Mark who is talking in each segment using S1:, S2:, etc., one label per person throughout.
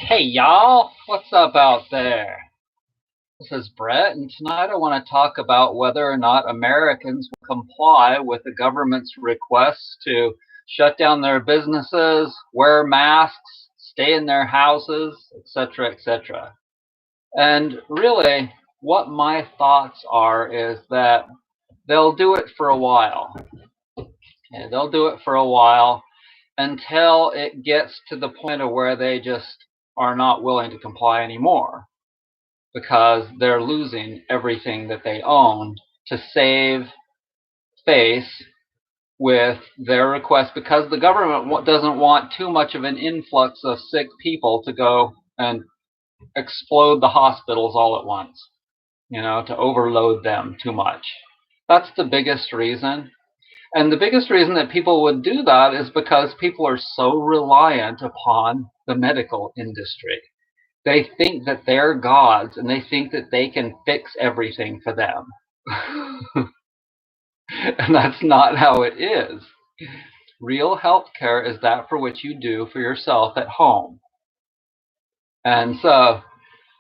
S1: Hey y'all, what's up out there? This is Brett, and tonight I want to talk about whether or not Americans will comply with the government's requests to shut down their businesses, wear masks, stay in their houses, etc., etc. And really, what my thoughts are is that they'll do it for a while. Okay, they'll do it for a while until it gets to the point of where they just are not willing to comply anymore, because they're losing everything that they own to save face with their request, because the government doesn't want too much of an influx of sick people to go and explode the hospitals all at once, to overload them too much. That's the biggest reason. And the biggest reason that people would do that is because people are so reliant upon the medical industry. They think that they're gods and they think that they can fix everything for them. And that's not how it is. Real healthcare is that for which you do for yourself at home. And so,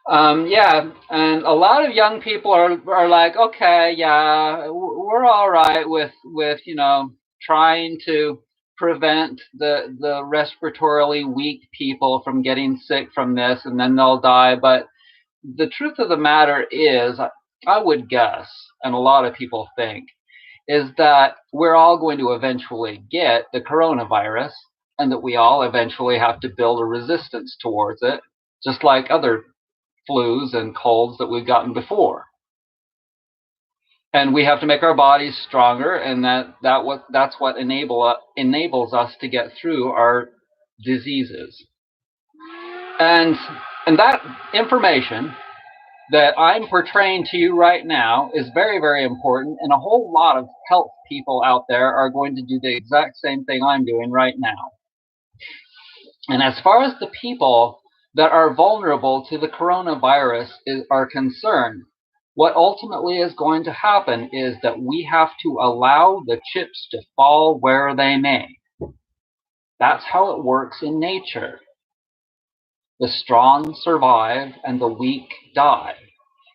S1: yeah, and a lot of young people are like, okay, yeah, we're all right with trying to prevent the respiratorily weak people from getting sick from this, and then they'll die. But the truth of the matter is, I would guess, and a lot of people think, is that we're all going to eventually get the coronavirus, and that we all eventually have to build a resistance towards it, just like other flus and colds that we've gotten before. And we have to make our bodies stronger, and that's what enables us to get through our diseases. And that information that I'm portraying to you right now is very, very important, and a whole lot of health people out there are going to do the exact same thing I'm doing right now. And as far as the people that are vulnerable to the coronavirus are concerned, what ultimately is going to happen is that we have to allow the chips to fall where they may. That's how it works in nature. The strong survive and the weak die.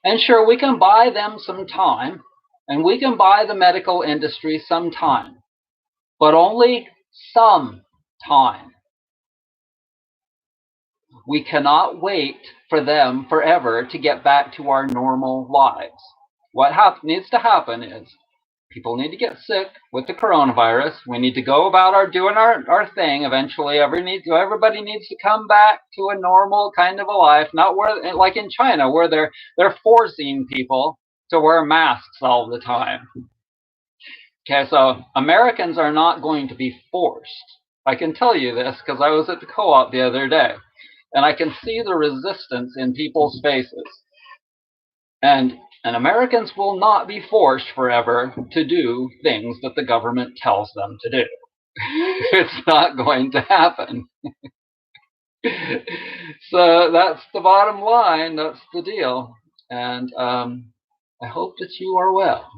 S1: And sure, we can buy them some time, and we can buy the medical industry some time, but only some time. We cannot wait for them forever to get back to our normal lives. What needs to happen is people need to get sick with the coronavirus. We need to go about doing our thing. Eventually, everybody needs to come back to a normal kind of a life, not where, like in China, where they're forcing people to wear masks all the time. Okay, so Americans are not going to be forced. I can tell you this because I was at the co-op the other day, and I can see the resistance in people's faces. And Americans will not be forced forever to do things that the government tells them to do. It's not going to happen. So that's the bottom line. That's the deal. And I hope that you are well.